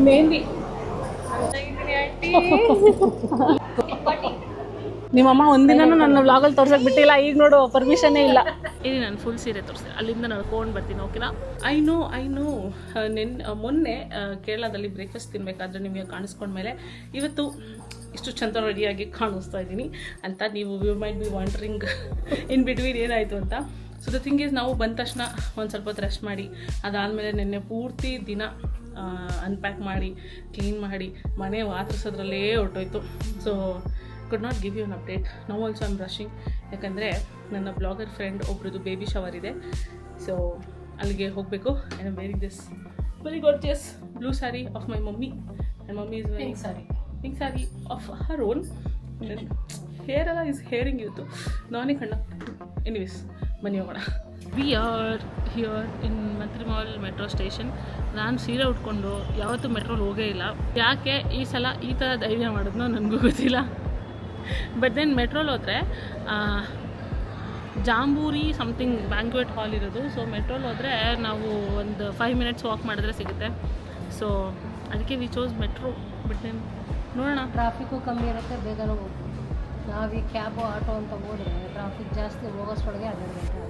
ಮೆಹಂದಿ ನಿಮ್ಮಮ್ಮ ಒಂದಿನನೂ ನನ್ನ ವ್ಲಾಗಲ್ಲಿ ತೋರ್ಸಕ್ಕೆ ಬಿಟ್ಟಿಲ್ಲ. ಈಗ ನೋಡು ಪರ್ಮಿಷನ್ನೇ ಇಲ್ಲ. ಇಲ್ಲಿ ನಾನು ಫುಲ್ ಸೀರೆ ತೋರಿಸ್ತೀನಿ, ಅಲ್ಲಿಂದ ನಡ್ಕೊಂಡು ಬರ್ತೀನಿ. ಓಕೆನಾ? ಐ ನೋ ಮೊನ್ನೆ ಕೇರಳದಲ್ಲಿ ಬ್ರೇಕ್ಫಾಸ್ಟ್ ತಿನ್ನಬೇಕಾದ್ರೆ ನಿಮಗೆ ಕಾಣಿಸ್ಕೊಂಡ್ಮೇಲೆ ಇವತ್ತು ಇಷ್ಟು ಚಂದ ರೆಡಿಯಾಗಿ ಕಾಣಿಸ್ತಾ ಇದ್ದೀನಿ ಅಂತ ನೀವು might be wandering in between ಏನಾಯಿತು ಅಂತ. ಸೊ ದ ಥಿಂಗ್ ಈಸ್, ನಾವು ಬಂದ ತಕ್ಷಣ ಒಂದು ಸ್ವಲ್ಪ ಹೊತ್ತು ರೆಸ್ಟ್ ಮಾಡಿ ಅದಾದಮೇಲೆ ನಿನ್ನೆ ಪೂರ್ತಿ ದಿನ ಅನ್ಪ್ಯಾಕ್ ಮಾಡಿ ಕ್ಲೀನ್ ಮಾಡಿ ಮನೆ ವಾತರಿಸೋದ್ರಲ್ಲೇ ಹೊರಟೋಯ್ತು. So could not give you an update. ನಾವು ಆಲ್ಸೋ ಐಮ್ ರಶಿಂಗ್, ಯಾಕಂದರೆ ನನ್ನ ಬ್ಲಾಗರ್ ಫ್ರೆಂಡ್ ಒಬ್ರದ್ದು ಬೇಬಿ ಶವರ್ ಇದೆ. ಸೊ ಅಲ್ಲಿಗೆ ಹೋಗಬೇಕು. And I'm wearing this very gorgeous blue sari of my mummy. And mummy is wearing pink sari of her own. Hair ಎಲ್ಲ is ಹೇರಿಂಗ್ ಇವತ್ತು ನಾನೇ ಕಣ್ಣ. ಎನಿವೇಸ್ ಬನ್ನಿ ಹೋಗೋಣ. We are here in Mantri mall metro station. ನಾನು ಸೀರೆ ಉಟ್ಕೊಂಡು ಯಾವತ್ತೂ ಮೆಟ್ರೋಲ್ ಹೋಗೇ ಇಲ್ಲ. ಯಾಕೆ ಈ ಸಲ ಈ ಥರ ಧೈರ್ಯ ಮಾಡಿದ್ನೋ ನನಗೂ ಗೊತ್ತಿಲ್ಲ. ಬಟ್ ದೆನ್ ಮೆಟ್ರೋಲ್ ಹೋದರೆ ಜಾಂಬೂರಿ ಸಮಥಿಂಗ್ ಬ್ಯಾಂಕ್ವೆಟ್ ಹಾಲ್ ಇರೋದು. ಸೊ ಮೆಟ್ರೋಲ್ ಹೋದರೆ ನಾವು ಒಂದು 5 minutes ವಾಕ್ ಮಾಡಿದ್ರೆ ಸಿಗುತ್ತೆ. ಸೊ ಅದಕ್ಕೆ we chose metro. But then ನೋಡೋಣ. ಟ್ರಾಫಿಕ್ಕು ಕಮ್ಮಿ ಇರುತ್ತೆ, ಬೇಗನೂ ಹೋಗ್ಬೋದು. ನಾವು ಈ ಕ್ಯಾಬು ಆಟೋ ಅಂತ ಹೋದರೆ ಟ್ರಾಫಿಕ್ ಜಾಸ್ತಿ, ಹೋಗೋಷ್ಟೊಳಗೆ 12 ಗಂಟೆ ಆಗುತ್ತೆ.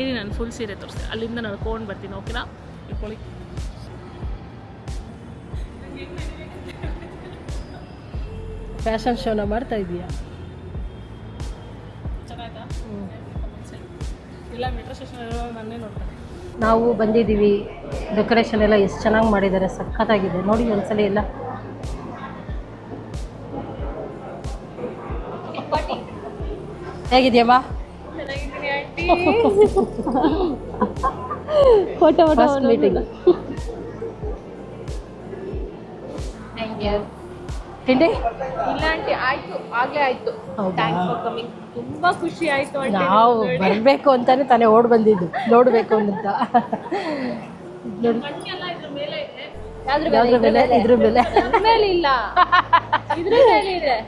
ಇಲ್ಲಿ ನಾನು ಫುಲ್ ಸೀರೆ ತೋರಿಸ್ತೀನಿ, ಅಲ್ಲಿಂದ ನಡ್ಕೊಂಡು ಬರ್ತೀನಿ. ಓಕೆನಾ? ಇಟ್ಕೊಳ್ಳಿ. ಫ್ಯಾಷನ್ ಶೋನ ಮಾಡ್ತಾ ಇದೀಯಾ? ಚೆನ್ನಾಯ್ತಾ? ಇಲ್ಲ, ಮೆಟ್ರೋ ಸ್ಟೇಷನ್ ನನ್ನೇ ನೋಡ್ತಾರೆ. ನಾವು ಬಂದಿದ್ದೀವಿ. ಡೆಕೋರೇಷನ್ ಎಲ್ಲ ಎಷ್ಟು ಚೆನ್ನಾಗಿ ಮಾಡಿದ್ದಾರೆ, ಸಖತ್ತಾಗಿದೆ. ನೋಡಿ ಒಂದ್ಸಲ ಎಲ್ಲ. ಹೇಗಿದೆಯಮ್ಮ? Photo meeting. Thank you. ತಿಂಡಿ ಇಲ್ಲ ಆಂಟಿ, ಆಯ್ತು, ಆಗಲೇ ಆಯ್ತು. Thanks for coming. ತುಂಬಾ ಖುಷಿ ಆಯ್ತು. ನಾವು ಬರಬೇಕು ಅಂತಾನೆ ತಾನೇ ಓಡ್ ಬಂದಿದ್ದು, ನೋಡಬೇಕು ಅಂತ. ಯಾವ್ದ್ರ ಬೆಲೆ? ಇದ್ರ ಬೆಲೆ ಮೇಲೆ ಇಲ್ಲ, ಇದ್ರ ಮೇಲೆ ಇದೆ.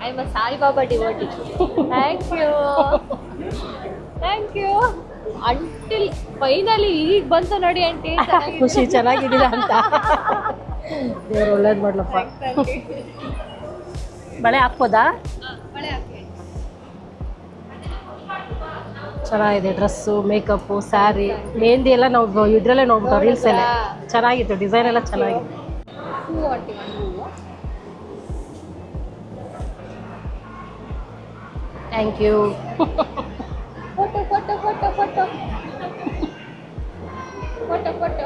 I am a Saibaba devotee. Thank you, thank you. Until finally ಈಗ ಬಂತು ನೋಡಿ ಆಂಟಿ. ಖುಷಿ, ಚೆನ್ನಾಗಿದ್ದೀರಾ ಅಂತ. ದೇವ್ರು ಒಳ್ಳೇದು ಮಾಡ್ಲಪ್ಪ. ಬಳೆ ಹಾಕ್ಬೋದಾ? ಚೆನ್ನಾಗಿದೆ ಡ್ರೆಸ್ಸು, ಮೇಕಪ್ಪು, ಸ್ಯಾರಿ, ಮೆಹಂದಿ ಎಲ್ಲ ನಾವು ಇದರಲ್ಲೇ ನೋಡ್ಬಿಟ್ಟು ರೀಲ್ಸಲ್ಲೇ ಚೆನ್ನಾಗಿತ್ತು. ಡಿಸೈನ್ ಎಲ್ಲ ಚೆನ್ನಾಗಿದೆ. Thank you. Photo photo photo photo photo photo.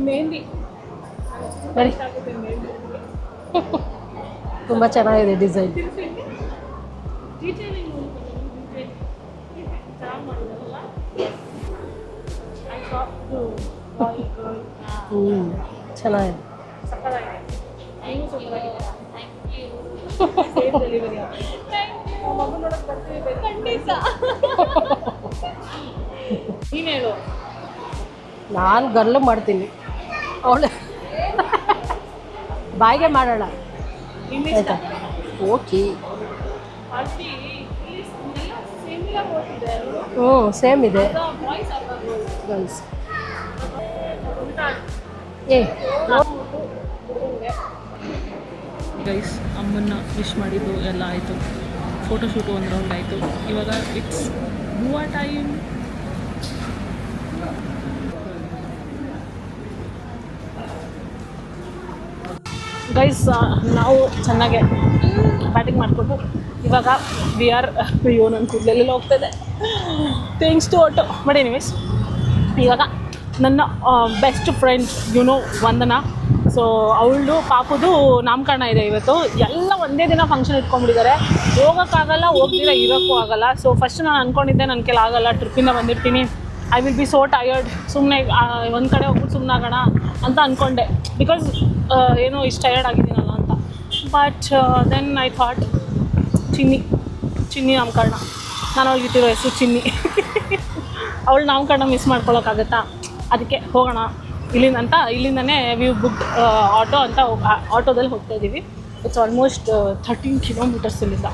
Mehndi ಬರೀ ತುಂಬ ಚೆನ್ನಾಗಿದೆ ಡಿಸೈನ್. ಚೆನ್ನಾಗಿದೆ. ನೀನು ಹೇಳು. ನಾನು ಗರ್ಲು ಮಾಡ್ತೀನಿ, ಅವಳು ಬಾಯಿಗೆ ಮಾಡೋಣ. ಆಯ್ತಾ? ಓಕೆ. ಹ್ಞೂ, ಸೇಮ್ ಇದೆ. ಗರ್ಲ್ಸ್ ಗೈಸ್, ಅಮ್ಮನ್ನ ವಿಶ್ ಮಾಡಿದ್ದು ಎಲ್ಲ ಆಯಿತು. ಫೋಟೋಶೂಟು ಒಂದು ರೌಂಡ್ ಆಯಿತು. ಇವಾಗ ಇಟ್ಸ್ ಗೋವಾ ಟೈಮ್. ಗೈಸ್, ನಾವು ಚೆನ್ನಾಗೆ ಬ್ಯಾಟಿಂಗ್ ಮಾಡಿಕೊಟ್ಟು ಇವಾಗ ವಿ ಆರ್ ಅಯ್ಯೋ ನನ್ನ ಕೂದಲೆಲ್ಲ ಹೋಗ್ತಾಯಿದೆ thanks to auto. But anyways, ಇವಾಗ ನನ್ನ ಬೆಸ್ಟ್ ಫ್ರೆಂಡ್ ವಂದನಾ. ಸೊ ಅವಳು ಪಾಪುದು ನಾಮಕರಣ ಇದೆ ಇವತ್ತು. ಎಲ್ಲ ಒಂದೇ ದಿನ ಫಂಕ್ಷನ್ ಇಟ್ಕೊಂಡ್ಬಿಟ್ಟಿದ್ದಾರೆ. ಹೋಗೋಕ್ಕಾಗಲ್ಲ, ಹೋಗ್ದಿರ ಇರೋಕ್ಕೂ ಆಗಲ್ಲ. ಸೊ ಫಸ್ಟ್ ನಾನು ಅಂದ್ಕೊಂಡಿದ್ದೆ ನನ್ನ ಕೈಲಿ ಆಗಲ್ಲ, ಟ್ರಿಪ್ಪಿಂದ ಬಂದಿರ್ತೀನಿ, I will be so tired, ಸುಮ್ಮನೆ ಒಂದು ಕಡೆ ಹೋಗ್ಬಿಟ್ಟು ಸುಮ್ಮನೆ ಆಗೋಣ ಅಂತ ಅಂದ್ಕೊಂಡೆ. ಬಿಕಾಸ್ ಏನೋ ಇಷ್ಟು ಟಯರ್ಡ್ ಆಗಿದ್ದೀನಲ್ಲ ಅಂತ. ಬಟ್ ದೆನ್ ಐ ಥಾಟ್ ಚಿನ್ನಿ ನಾಮಕರಣ, ನಾನು ಅವಳಿಗೆ ಇಟ್ಟಿರೋ ಹೆಸರು ಚಿನ್ನಿ. ಅವಳು ನಾಮಕರಣ ಮಿಸ್ ಮಾಡ್ಕೊಳ್ಳೋಕ್ಕಾಗತ್ತಾ, ಅದಕ್ಕೆ ಹೋಗೋಣ ಇಲ್ಲಿಂದನೇ ವಿ ಬುಕ್ ಆಟೋ ಅಂತ ಆಟೋದಲ್ಲಿ ಹೋಗ್ತಾ ಇದ್ದೀವಿ. ಇಟ್ಸ್ ಆಲ್ಮೋಸ್ಟ್ 13 ಕಿಲೋಮೀಟರ್ಸ್ ಇಲ್ಲಿಂದ.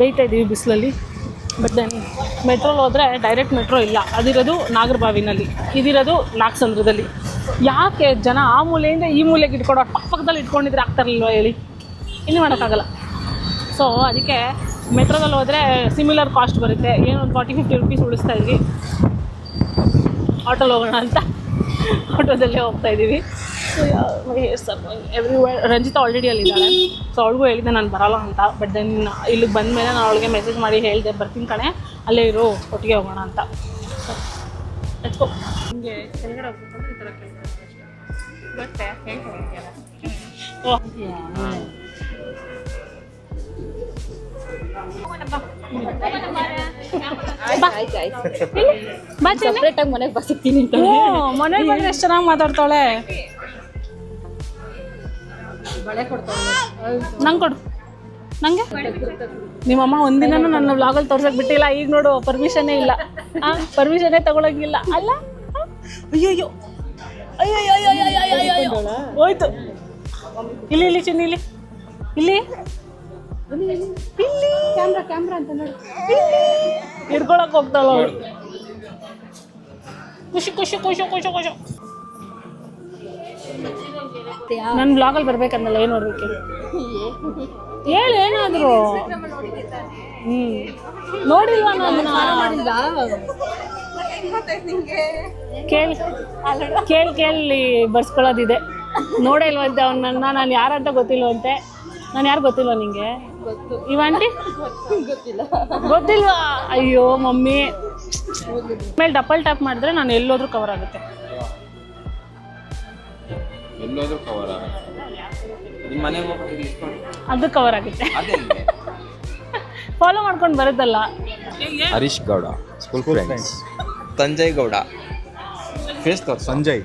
ಬೇಯ್ತಾ ಇದ್ದೀವಿ ಬಿಸಿಲಲ್ಲಿ. ಬಟ್ ದೆನ್ ಮೆಟ್ರೋಲಿ ಹೋದರೆ ಡೈರೆಕ್ಟ್ ಮೆಟ್ರೋ ಇಲ್ಲ, ಅದಿರೋದು ನಾಗರಬಾವಿನಲ್ಲಿ, ಇದಿರೋದು ನಾಗಸಂದ್ರದಲ್ಲಿ. ಯಾಕೆ ಜನ ಆ ಮೂಲೆಯಿಂದ ಈ ಮೂಲೆಗೆ ಇಟ್ಕೊಂಡು ಪಕ್ಕದಲ್ಲಿ ಇಟ್ಕೊಂಡಿದ್ರೆ ಆಗ್ತಾರಲ್ವ ಹೇಳಿ, ಇನ್ನೂ ಮಾಡೋಕ್ಕಾಗಲ್ಲ. ಸೊ ಅದಕ್ಕೆ ಮೆಟ್ರೋದಲ್ಲಿ ಹೋದರೆ ಸಿಮಿಲರ್ ಕಾಸ್ಟ್ ಬರುತ್ತೆ, ಏನೋ ಒಂದು 40-50 ರುಪೀಸ್ ಉಳಿಸ್ತಾ ಇದ್ವಿ. ಆಟೋಲ್ಲಿ ಹೋಗೋಣ ಅಂತ ಆಟೋದಲ್ಲೇ ಹೋಗ್ತಾ ಇದ್ದೀವಿ. So everywhere. ರಂಜಿತಾ ಆಲ್ರೆಡಿ ಅಲ್ಲಿದ್ದಾಳೆ, ಸೊ ಅವಳಿಗೂ ಹೇಳಿದ್ದೆ ನಾನು ಬರೋಲ್ಲ ಅಂತ. ಬಟ್ ದೆನ್ ಇಲ್ಲಿಗೆ ಬಂದಮೇಲೆ ನಾನು ಅವಳಿಗೆ ಮೆಸೇಜ್ ಮಾಡಿ ಹೇಳಿದೆ, ಬರ್ತೀನಿ ಕಣೆ, ಅಲ್ಲೇ ಇರು, ಒಟ್ಟಿಗೆ ಹೋಗೋಣ ಅಂತ. ಎತ್ಕೋ ಹಿಂಗೆ ಕೆಳಗಡೆ ಹೋಗ್ಬೇಕಂದ್ರೆ ಈ ಥರ ಕೆಳಗಡೆ ಅಷ್ಟೇ ಗೊತ್ತೇ ಹೇಳ್ಕೊಳ್ತೀಯಲ್ಲ. ಸಪ್ರೇಟಾಗಿ ಮನೆಗೆ ಬಸಿಕ್ತೀನಿ ಅಂತ. ಮನೆಗೆ ಬಂದರೆ ಎಷ್ಟು ಚೆನ್ನಾಗಿ ಮಾತಾಡ್ತಾಳೆ. ಬಳೆ ಕೊಡ್ತಾಳೆ ನಂಗೆ ಕೊಡು. ನನಗೆ ನಿಮ್ಮಮ್ಮ ಒಂದಿನನೂ ನನ್ನ ವ್ಲಾಗಲ್ಲಿ ತೋರ್ಸಕ್ಕೆ ಬಿಟ್ಟಿಲ್ಲ. ಈಗ ನೋಡು ಪರ್ಮಿಷನ್ನೇ ಇಲ್ಲ, ಪರ್ಮಿಷನ್ನೇ ತಗೊಳಂಗಿಲ್ಲ ಅಲ್ಲ. ಅಯ್ಯಯ್ಯೋ ಅಯ್ಯಯ್ಯೋ ಹೋಯ್ತು. ಇಲ್ಲಿ ಚಿನ್ನಿ, ಇಲ್ಲಿ ಕ್ಯಾಮ್ರಾ ಅಂತ ನೋಡಿ ಹಿಡ್ಕೊಳಕ್ ಹೋಗ್ತಾಳ ಅವಳು. ಖುಷಿ. ನನ್ನ ಬ್ಲಾಗಲ್ಲಿ ಬರ್ಬೇಕಂದಲ್ಲ, ಏನು ನೋಡ್ಬೇಕು ಹೇಳು, ಏನಾದ್ರು. ನೋಡಿಲ್ವಾ ನಾನು? ಕೇಳಿ ಬರ್ಸ್ಕೊಳ್ಳೋದಿದೆ. ನೋಡೇ ಇಲ್ವಂತೆ ಅವನ್ನ, ನಾನು ಯಾರಂತ ಗೊತ್ತಿಲ್ವಂತೆ. ನಾನು ಯಾರು ಗೊತ್ತಿಲ್ವ ನಿಂಗೆ? ಇವಂಟಿ ಗೊತ್ತಿಲ್ವಾ? ಅಯ್ಯೋ ಮಮ್ಮಿ, ಮೇಲೆ ಡಬಲ್ ಟ್ಯಾಪ್ ಮಾಡಿದ್ರೆ ನಾನು ಎಲ್ಲೋದ್ರೂ ಕವರ್ ಆಗುತ್ತೆ. ಅದು ಕವರ್ ಆಗುತ್ತೆ. ಫಾಲೋ ಮಾಡ್ಕೊಂಡು ಬರುತ್ತಲ್ಲ. Harish Gowda school friends. Sanjay Gowda face Sanjay.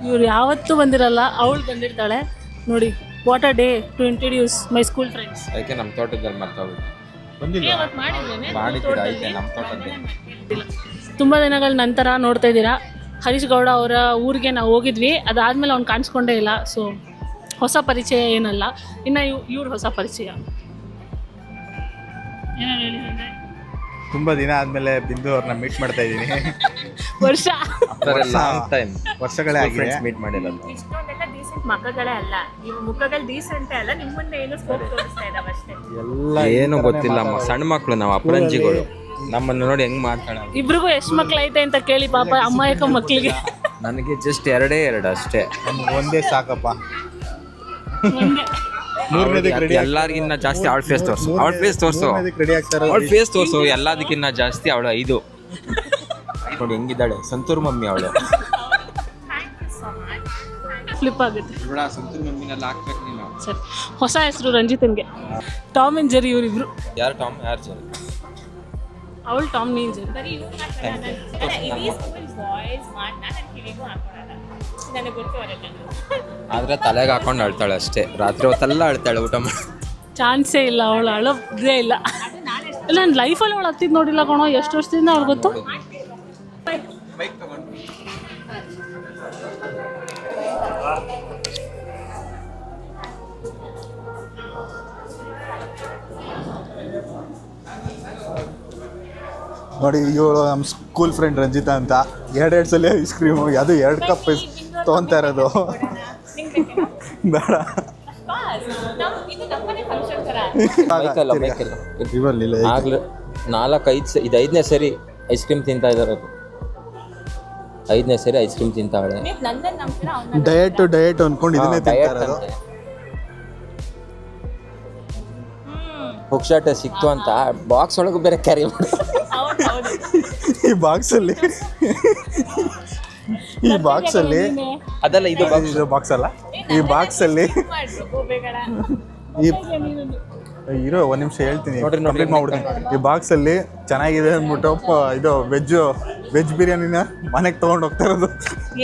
ಇವ್ರು ಯಾವತ್ತೂ ಬಂದಿರಲ್ಲ, ಅವಳು ಬಂದಿರ್ತಾಳೆ ನೋಡಿ. What a day to introduce my school friends. ಅದಕ್ಕೆ ನಮ್ಮ ತೋಟದಲ್ಲಿ ಮಾತಾಡೋದು ತುಂಬ ದಿನಗಳ ನಂತರ ನೋಡ್ತಾ ಇದ್ದೀರಾ. ಹರೀಶ್ ಗೌಡ ಅವರ ಊರಿಗೆ ನಾವು ಹೋಗಿದ್ವಿ, ಅದಾದಮೇಲೆ ಅವ್ನು ಕಾಣಿಸ್ಕೊಂಡೇ ಇಲ್ಲ. ಸೊ ಹೊಸ ಪರಿಚಯ ಏನಲ್ಲ, ಇನ್ನು ಇವ್ರ ಹೊಸ ಪರಿಚಯ. ಏನೇನು ಹೇಳಿದ್ರೆ ತುಂಬ ದಿನ ಆದಮೇಲೆ ಬಿಂದು ಅವ್ರನ್ನ ಮೀಟ್ ಮಾಡ್ತಾ ಇದ್ದೀನಿ. ವರ್ಷಗಳೇ ಆಗಿದೆ ಮೀಟ್ ಮಾಡಿಲ್ಲ. ಇಷ್ಟೊಂದೆಲ್ಲ ಡೀಸೆಂಟ್ ಮಕ್ಕಗಳೇ ಅಲ್ಲ, ನೀವು ಮುಖಗಳು ಡೀಸೆಂಟೇ ಅಲ್ಲ, ನಿಮ್ಮ ಮುಂದೆ ಏನು ಸ್ಕೋಪ್ ತೋರಿಸ್ತಾ ಇದ್ದಾವೆ ಅಷ್ಟೇ. ಏನು ಗೊತ್ತಿಲ್ಲ, ಸಣ್ಣ ಮಕ್ಕಳು ನಾವು, ಅಪರಂಜಿಗಳು. ನಮ್ಮನ್ನು ನೋಡಿ ಹೆಂಗ್ ಮಾಡ್ತಾಳೆ. ಇಬ್ರಿಗೂ ಎಷ್ಟು ಮಕ್ಳು ಐತೆ ಅಂತ ಕೇಳಿ ಪಾಪ ಅಮ್ಮಾಯಕ ಮಕ್ಕಳಿಗೆ. ನನಗೆ ಜಸ್ಟ್ ಎರಡೇ ಅಷ್ಟೇ. ನಮ್ಗೆ ಒಂದೇ ಸಾಕಪ್ಪ. ಎಲ್ಲರಿಗಿನ್ನ ಜಾಸ್ತಿ ಅವಳ ಫೇಸ್ ತೋರ್ಸು, ರೆಡಿ ಆಗ್ತಾರ. ಅವಳ ಫೇಸ್ ತೋರ್ಸು ಎಲ್ಲದಕ್ಕಿನ್ನ ಜಾಸ್ತಿ ಅವಳು 5 ನೋಡಿ ಹೆಂಗಿದ್ದಾಳೆ. ಸಂತೂರ್ ಮಮ್ಮಿ ಅವಳು. ಫ್ಲಿಪ್ ಆಗುತ್ತೆ. ಸಂತೂರ್ ಮಮ್ಮಿನೆಲ್ಲ ಹಾಕ್ಬೇಕು ನೀನು. ಸರಿ, ಹೊಸ ಹೆಸರು ರಂಜಿತನ್ಗೆ. ಟಾಮ್ ಅಂಡ್ ಜೆರಿ ಇವರಿಬ್ರು. ಯಾರು ಟಾಮ್ ಯಾರು ಜೆರಿ? ಅವಳು ಟಾಮ್, ನೀನ್ ಜೆರಿ. ಬರೀ ಇವ್ರು ಇಡೀ ಸ್ಕೂಲ್ ಬಾಯ್ಸ್ ಮಾಡ್ನ ನನ್ನ ಕಿವಿಗೂ ಹಾಕೊಳ್ಳಲ್ಲ, ನನಗೆ ಗೊತ್ತು ಬರುತ್ತೆ. ಆದ್ರೆ ತಲೆಗೆ ಹಾಕೊಂಡು ಅಳ್ತಾಳೆ ಅಷ್ಟೇ, ರಾತ್ರಿ ಹೊತ್ತೆಲ್ಲ ಅಳ್ತಾಳೆ ಊಟ ಮಾಡಿ. ಚಾನ್ಸೇ ಇಲ್ಲ, ಅವಳು ಅಳೋದೇ ಇಲ್ಲ. ಇಲ್ಲ, ನನ್ನ ಲೈಫಲ್ಲಿ ಅವಳು ಹತ್ತಿದ್ದು ನೋಡಿಲ್ಲ ಕಣೋ. ಎಷ್ಟು ವರ್ಷದಿಂದ ಅವ್ಳು ಗೊತ್ತು. ನೋಡಿ, ಇವಳು ನಮ್ಮ ಸ್ಕೂಲ್ ಫ್ರೆಂಡ್ ರಂಜಿತಾ ಅಂತ. 2 ಸಲ ಐಸ್ ಕ್ರೀಮು, ಅದು 2 ಕಪ್ ತೊಗೊತಾ ಇರೋದು. ಬೇಡ ಆಗ್ಲೂ 4-5 ಇದು 5ನೇ ಸರಿ ಐಸ್ ಕ್ರೀಮ್ ತಿಂತಾ ಇದ್ದಾರೆ. 5ನೇ ಸರಿ ಐಸ್ ಕ್ರೀಮ್ ತಿಂತಾವಳೆ. ಡಯಟ್ ಅನ್ಕೊಂಡು ಇದನ್ನೇ ತಿಂತಾ ಇರೋದು. ಪುಕ್ಷಾಟ ಸಿಕ್ತು ಅಂತ ಬಾಕ್ಸ್ ಒಳಗೂ ಬೇರೆ ಕ್ಯಾರಿ ಮಾಡಿ. ಈ ಬಾಕ್ಸಲ್ಲಿ ಅದಲ್ಲ, ಇದು ಬಾಕ್ಸ್ ಅಲ್ಲ, ಈ ಬಾಕ್ಸಲ್ಲಿ ಇರೋ ಒಂದು ನಿಮಿಷ ಹೇಳ್ತೀನಿ, ನೋಡ್ರಿ, ಕಂಪ್ಲೀಟ್ ಮಾಡ್ಬಿಡ್ತೀನಿ. ಈ ಬಾಕ್ಸಲ್ಲಿ ಚೆನ್ನಾಗಿದೆ ಅಂದ್ಬಿಟ್ಟು ಇದು ವೆಜ್ ಬಿರಿಯಾನಿನ ಮನೆಗೆ ತೊಗೊಂಡು ಹೋಗ್ತಾ ಇರೋದು.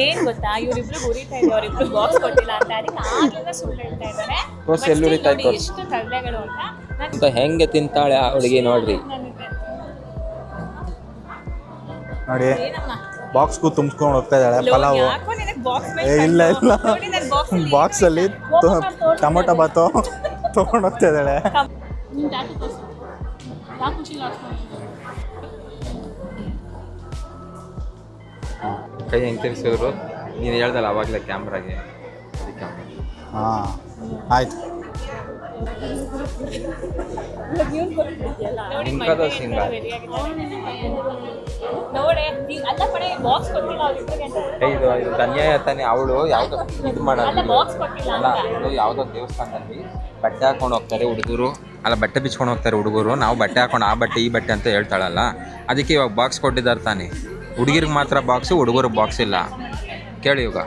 ಏನ್ ಗೊತ್ತಾ, ಇವ್ರಿಬ್ರು ಉರಿತಾ ಇದೆ, ಅವ್ರಿಬ್ರು ಬಾಕ್ಸ್ ಕೊಟ್ಟಿಲ್ಲ ಅಂತ, ಅದಕ್ಕೆ ಆಗ್ಲಿಂದ ಸುಳ್ಳು ಹೇಳ್ತಾ ಇದ್ದಾರೆ. ತೋರ್ಸಿ, ಎಲ್ಲಿ ಉರಿತಾ ಇತ್ತು ತೋರ್ಸಿ. ಎಷ್ಟು ತರಲೆಗಳು ಅಂತ ಅಂತ ಹೆಂಗೆ ತಿಂತಾಳೆ ಅವಳಿಗೆ ನೋಡ್ರಿ. ನೋಡಿ ಬಾಕ್ಸ್ಗೂ ತುಂಬಿಸ್ಕೊಂಡು ಹೋಗ್ತಾ ಇದ್ದಾಳೆ ಪಲಾವು. ಯಾಕೋ ನಿನಗೆ ಬಾಕ್ಸ್ ಇಲ್ಲ ಬಾಕ್ಸಲ್ಲಿ ಟೊಮೊಟೊ ಬಾತು ತೊಗೊಂಡು ಹೋಗ್ತಾ ಇದ್ದಾಳೆ. ಕೈ ಹೆಂಗೆ ತಿರ್ಸಿದ್ರು ನೀನು ಹೇಳ್ದಲ್ಲ ಅವಾಗಲೇ ಕ್ಯಾಮ್ರಾಗೆ. ಹಾಂ ಆಯ್ತು. ನೋಡೆ ಅಲ್ಲ ಕಡೆ ಬಾಕ್ಸ್ ಕೊಟ್ಟಿಲ್ಲ ಅವ್ರಿಬ್ರಿಗೆ ಅಂತ. ಇದು ಅನ್ಯಾಯ ತಾನೆ. ಅವಳು ಯಾವುದೋ ಇದು ಮಾಡೋದು ಬಾಕ್ಸ್ ಕೊಟ್ಟಿಲ್ಲ ಅಲ್ಲ, ಅವಳು ಯಾವುದೋ ದೇವಸ್ಥಾನದಲ್ಲಿ ಬಟ್ಟೆ ಹಾಕೊಂಡು ಹೋಗ್ತಾರೆ ಹುಡುಗರು, ಅಲ್ಲ ಬಟ್ಟೆ ಬಿಚ್ಕೊಂಡು ಹೋಗ್ತಾರೆ ಹುಡುಗರು. ನಾವು ಬಟ್ಟೆ ಹಾಕೊಂಡು ಆ ಬಟ್ಟೆ ಈ ಬಟ್ಟೆ ಅಂತ ಹೇಳ್ತಾಳಲ್ಲ, ಅದಕ್ಕೆ ಇವಾಗ ಬಾಕ್ಸ್ ಕೊಟ್ಟಿದ್ದಾರೆ ತಾನೆ. ಹುಡುಗಿರಿಗೆ ಮಾತ್ರ ಬಾಕ್ಸು, ಹುಡುಗರಿಗೆ ಬಾಕ್ಸ್ ಇಲ್ಲ. ಕೇಳಿ ಇವಾಗ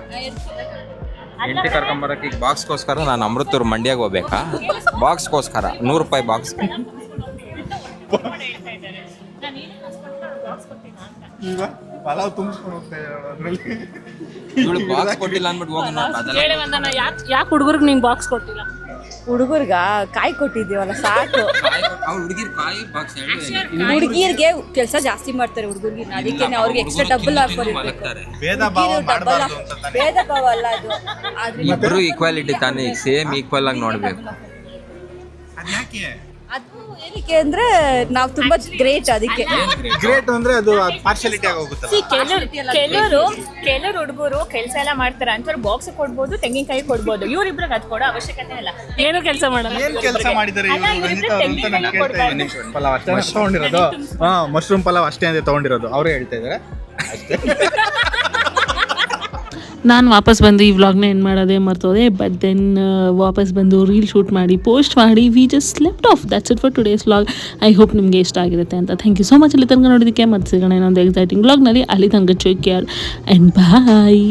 ಹೆಂಡತಿ ಕರ್ಕೊಂಬರಕ್ಕೆ ಈಗ ಬಾಕ್ಸ್ಗೋಸ್ಕರ ನಾನು ಅಮೃತೂರು ಮಂಡ್ಯಾಗ ಹೋಗ್ಬೇಕಾ? ಬಾಕ್ಸ್ಗೋಸ್ಕರ 100 ರೂಪಾಯಿ ಬಾಕ್ಸ್. ಈಗ ಪಲಾವ್ ತುಂಬಿಸ್ಕೊಂಡು ಹೋಗ್ತಾ ಇದ್ದಾಳೆ. ಇವಳು ಬಾಕ್ಸ್ ಕೊಟ್ಟಿಲ್ಲ ಅಂದ್ಬಿಟ್ಟು ಹೋಗಿ ಅದೆಲ್ಲ ಯಾಕೆ ಹುಡುಗರಿಗೆ ನಿಂಗೆ ಬಾಕ್ಸ್ ಕೊಟ್ಟಿಲ್ಲ? ಹುಡುಗರ್ಗ ಕಾಯಿ ಕೊಟ್ಟಿದ್ದೀವಲ್ಲ ಸಾಕು. ಅವ್ಳು ಹುಡುಗಿರ್ ಕಾಯಿ ಬಾಕ್ಸ್ ಹುಡುಗಿರ್ಗೆ ಕೆಲಸ ಜಾಸ್ತಿ ಮಾಡ್ತಾರೆ ಹುಡುಗರಿಗೆ, ಅದಕ್ಕೆ ಅವ್ರಿಗೆ ಎಕ್ಸ್ಟ್ರಾ ಡಬಲ್ ಹಾಕೊಂಡಿರ್ಬೇಕು. ಭೇದ ಭಾವ ಮಾಡಬಾರ್ದು ಅಂತ ತಾನೆ. ಭೇದ ಭಾವ ಅಲ್ಲ ಅದು, ಆದ್ರೆ ಇಬ್ರು ಈಕ್ವಾಲಿಟಿ ತಾನೇ, ಈಗ ಸೇಮ್ ಈಕ್ವಲ್ ಆಗಿ ನೋಡ್ಬೇಕು. ಅದ್ಯಾಕೆ ಅದು ಏನಕ್ಕೆ ಅಂದ್ರೆ ನಾವು ತುಂಬಾ ಗ್ರೇಟ್, ಅದಕ್ಕೆ ಗ್ರೇಟ್ ಅಂದ್ರೆ ಅದು ಪಾರ್ಶಾಲಿಟಿ ಆಗಿ ಹೋಗುತ್ತಲ್ಲ. ಕೆಲವರು ಹುಡುಗರು ಕೆಲಸ ಎಲ್ಲ ಮಾಡ್ತಾರೆ ಅಂತವ್ರು ಬಾಕ್ಸ್ ಕೊಡ್ಬೋದು, ತೆಂಗಿನಕಾಯಿ ಕೊಡ್ಬೋದು. ಇವ್ರಿಬ್ರಿಗೆ ಅದು ಕೊಡೋ ಅವಶ್ಯಕತೆ ಇಲ್ಲ. ಏನು ಕೆಲಸ ಮಾಡಲ್ಲ. ಏನ್ ಕೆಲಸ ಮಾಡಿದ್ದಾರೆ ಅಲ್ಲ, ಇವ್ರು ಇವ್ರಿಬ್ರು ರಂಜಿತಾ ಅವ್ರು ಅಂತ ನಾನು ಕೇಳ್ತಾ ಇದ್ದೀನಿ. ಪಲಾವ್ ಅಷ್ಟೇ ತಗೊಂಡಿರೋದು. ಮಶ್ರೂಮ್ ಪಲಾವ್ ಅಷ್ಟೇ ಅಂತ ತಗೊಂಡಿರೋದು ಅವರೇ ಹೇಳ್ತಾ ಇದ್ದಾರೆ ಅಷ್ಟೇ. ನಾನು ವಾಪಸ್ ಬಂದು ಈ ವ್ಲಾಗ್ನ ಏನು ಮಾಡೋದೇ ಮರ್ತೋದೆ. ಬಟ್ ದೆನ್ ವಾಪಸ್ ಬಂದು ರೀಲ್ ಶೂಟ್ ಮಾಡಿ ಪೋಸ್ಟ್ ಮಾಡಿ we just slept of. That's it for today's vlog. I hope ನಿಮಗೆ ಇಷ್ಟ ಆಗಿರುತ್ತೆ ಅಂತ. ಥ್ಯಾಂಕ್ ಯು ಸೋ ಮಚ್ ಅಲ್ಲಿ ತನಕ ನೋಡೋದಕ್ಕೆ. ಮತ್ತೆ ಸಿಗೋಣ ಇನ್ನೊಂದು ಎಕ್ಸೈಟಿಂಗ್ ವ್ಲಾಗ್ನಲ್ಲಿ. ಅಲ್ಲಿ ತನಕ ಟೇಕ್ ಕೇರ್ ಆ್ಯಂಡ್ ಬಾಯ್.